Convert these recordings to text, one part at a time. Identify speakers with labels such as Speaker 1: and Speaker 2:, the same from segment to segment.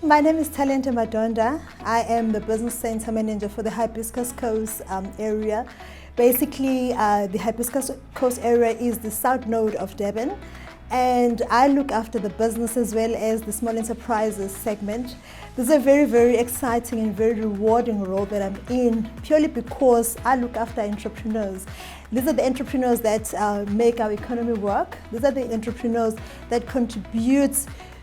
Speaker 1: My name is Thalente Madonda. I am the Business Center Manager for the Hibiscus Coast area. Basically, the Hibiscus Coast area is the south node of Durban, and I look after the business as well as the small enterprises segment. This is a very, very exciting and very rewarding role that I'm in, purely because I look after entrepreneurs. These are the entrepreneurs that make our economy work. These are the entrepreneurs that contribute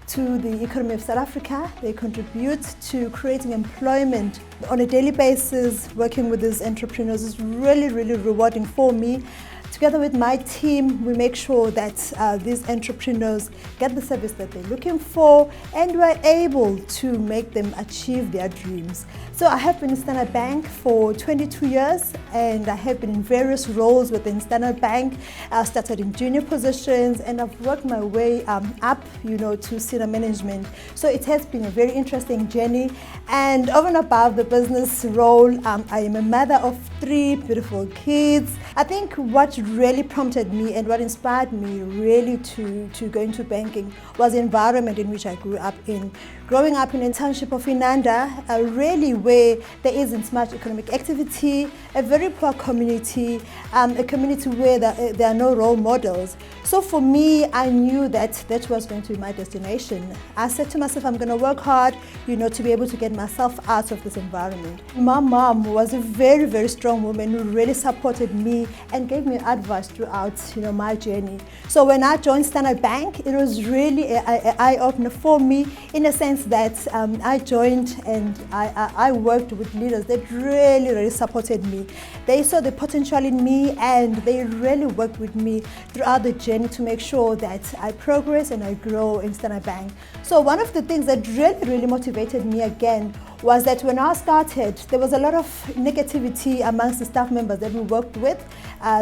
Speaker 1: to the economy of South Africa. They contribute to creating employment on a daily basis. Working with these entrepreneurs is really, really rewarding for me. Together with my team, we make sure that these entrepreneurs get the service that they're looking for, and we're able to make them achieve their dreams. So I have been in Standard Bank for 22 years, and I have been in various roles within Standard Bank. I started in junior positions, and I've worked my way up, to senior management. So it has been a very interesting journey. And over and above the business role, I am a mother of 3 beautiful kids. I think what really prompted me and what inspired me really to go into banking was the environment in which I grew up in. Growing up in a township of Inanda, really where there isn't much economic activity, a very poor community, a community where there are no role models. So for me, I knew that that was going to be my destination. I said to myself, I'm going to work hard, to be able to get myself out of this environment. My mom was a very, very strong woman who really supported me and gave me advice throughout, my journey. So when I joined Standard Bank, it was really an eye-opener for me, in a sense that I joined and I worked with leaders that really, really supported me. They saw the potential in me, and they really worked with me throughout the journey to make sure that I progress and I grow in Standard Bank. So one of the things that really, really motivated me again was that when I started, there was a lot of negativity amongst the staff members that we worked with.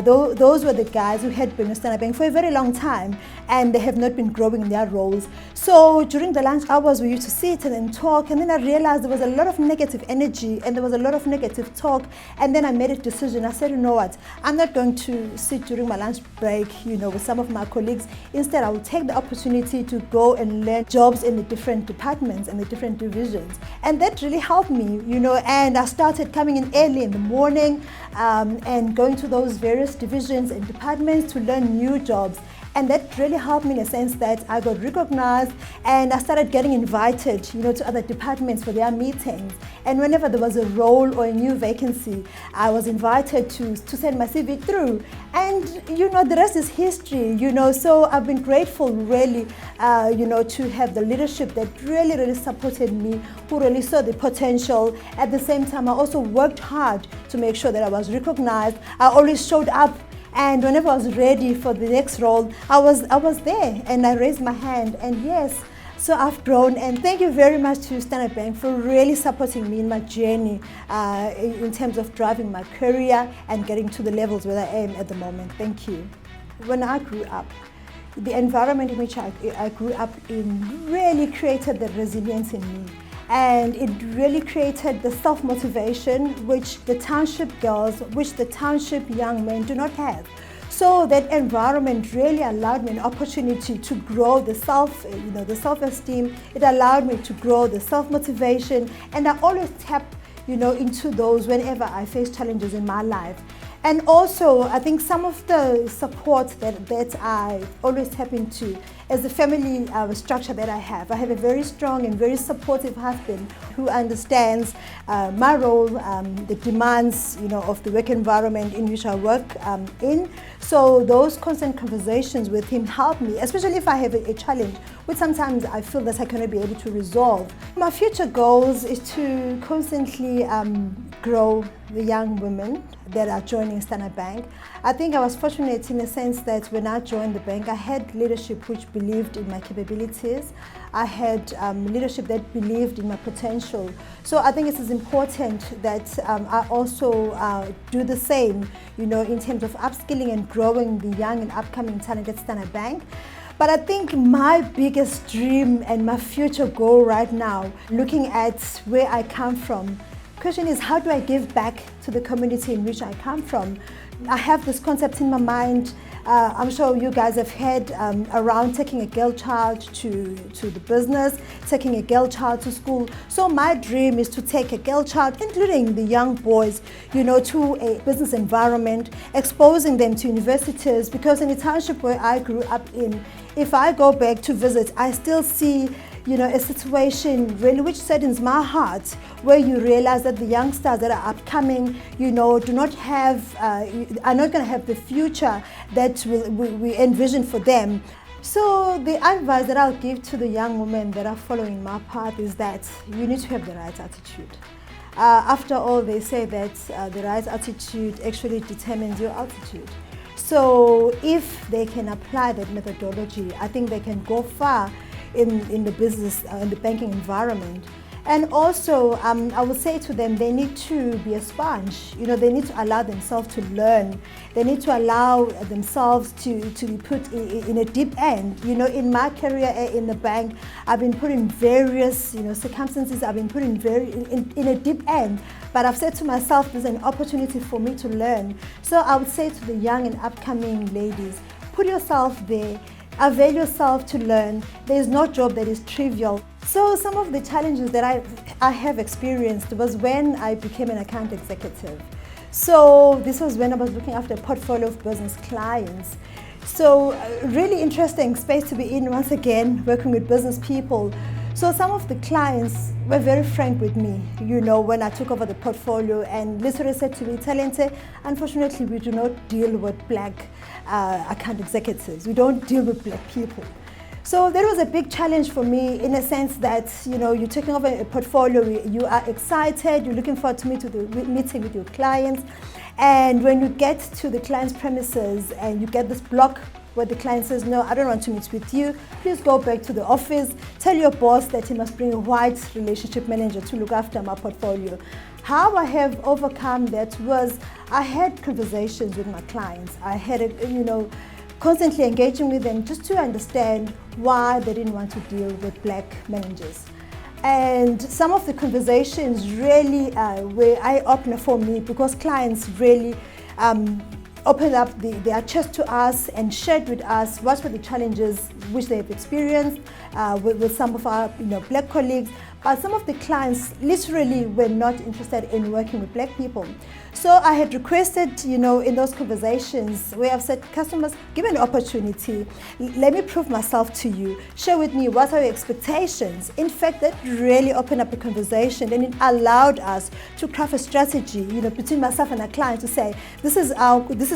Speaker 1: Those were the guys who had been in Standard Bank for a very long time, and they have not been growing in their roles. So during the lunch hours, we used to sit and talk, and then I realized there was a lot of negative energy and there was a lot of negative talk. And then I made a decision. I said, you know what, I'm not going to sit during my lunch break, with some of my colleagues. Instead, I will take the opportunity to go and learn jobs in the different departments and the different divisions. And that really helped me, and I started coming in early in the morning and going to those various divisions and departments to learn new jobs. And that really helped me in a sense that I got recognized, and I started getting invited, to other departments for their meetings. And whenever there was a role or a new vacancy, I was invited to send my CV through. And, the rest is history, So I've been grateful really, to have the leadership that really, really supported me, who really saw the potential. At the same time, I also worked hard to make sure that I was recognized. I always showed up. And whenever I was ready for the next role, I was there, and I raised my hand, and yes, so I've grown. And thank you very much to Standard Bank for really supporting me in my journey in terms of driving my career and getting to the levels where I am at the moment. Thank you. When I grew up, the environment in which I grew up in really created the resilience in me. And it really created the self-motivation which the township girls, which the township young men do not have. So that environment really allowed me an opportunity to grow the self-esteem. It allowed me to grow the self-motivation, and I always tap, into those whenever I face challenges in my life. And also, I think some of the support that I always tap into is the family structure that I have. I have a very strong and very supportive husband who understands my role, the demands, of the work environment in which I work in. So those constant conversations with him help me, especially if I have a challenge, which sometimes I feel that I cannot be able to resolve. My future goals is to constantly grow the young women that are joining Standard Bank. I think I was fortunate in a sense that when I joined the bank, I had leadership which believed in my capabilities. I had leadership that believed in my potential. So I think it is important that I also do the same, in terms of upskilling and growing the young and upcoming talent at Standard Bank. But I think my biggest dream and my future goal right now, looking at where I come from, question is, how do I give back to the community in which I come from? I have this concept in my mind. I'm sure you guys have heard around taking a girl child to the business, taking a girl child to school. So my dream is to take a girl child, including the young boys, to a business environment, exposing them to universities, because in the township where I grew up in, if I go back to visit, I still see a situation really which saddens my heart, where you realize that the youngsters that are upcoming, are not going to have the future that we envision for them. So the advice that I'll give to the young women that are following my path is that you need to have the right attitude. After all, they say that the right attitude actually determines your altitude. So if they can apply that methodology, I think they can go far in the business, in the banking environment. And also, I would say to them, they need to be a sponge. They need to allow themselves to learn. They need to allow themselves to be put in a deep end. In my career in the bank, I've been put in various, circumstances. I've been put in a deep end. But I've said to myself, there's an opportunity for me to learn. So I would say to the young and upcoming ladies, put yourself there. Avail yourself to learn. There is no job that is trivial. So some of the challenges that I have experienced was when I became an account executive. So this was when I was looking after a portfolio of business clients. So really interesting space to be in, once again, working with business people. So some of the clients were very frank with me, when I took over the portfolio, and literally said to me, Thalente, unfortunately we do not deal with black account executives. We don't deal with black people. So that was a big challenge for me, in a sense that, you're taking over a portfolio, you are excited, you're looking forward to meeting with your clients. And when you get to the client's premises and you get this block where the client says, no, I don't want to meet with you, please go back to the office, tell your boss that he must bring a white relationship manager to look after my portfolio. How I have overcome that was, I had conversations with my clients. I had, constantly engaging with them just to understand why they didn't want to deal with black managers. And some of the conversations really were eye-opener for me, because clients really opened up their chest to us and shared with us what were the challenges which they have experienced with some of our black colleagues. But some of the clients literally were not interested in working with black people. So I had requested, in those conversations where I've said, customers, give me an opportunity. Let me prove myself to you. Share with me what are your expectations. In fact, that really opened up a conversation, and it allowed us to craft a strategy, between myself and a client, to say, this is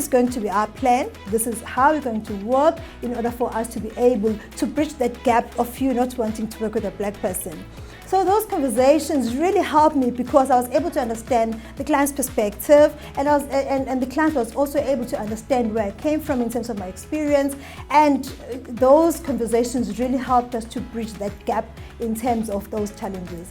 Speaker 1: going to be our plan. This is how we're going to work in order for us to be able to bridge that gap of you not wanting to work with a black person. So those conversations really helped me, because I was able to understand the client's perspective, and the client was also able to understand where I came from in terms of my experience. And those conversations really helped us to bridge that gap in terms of those challenges.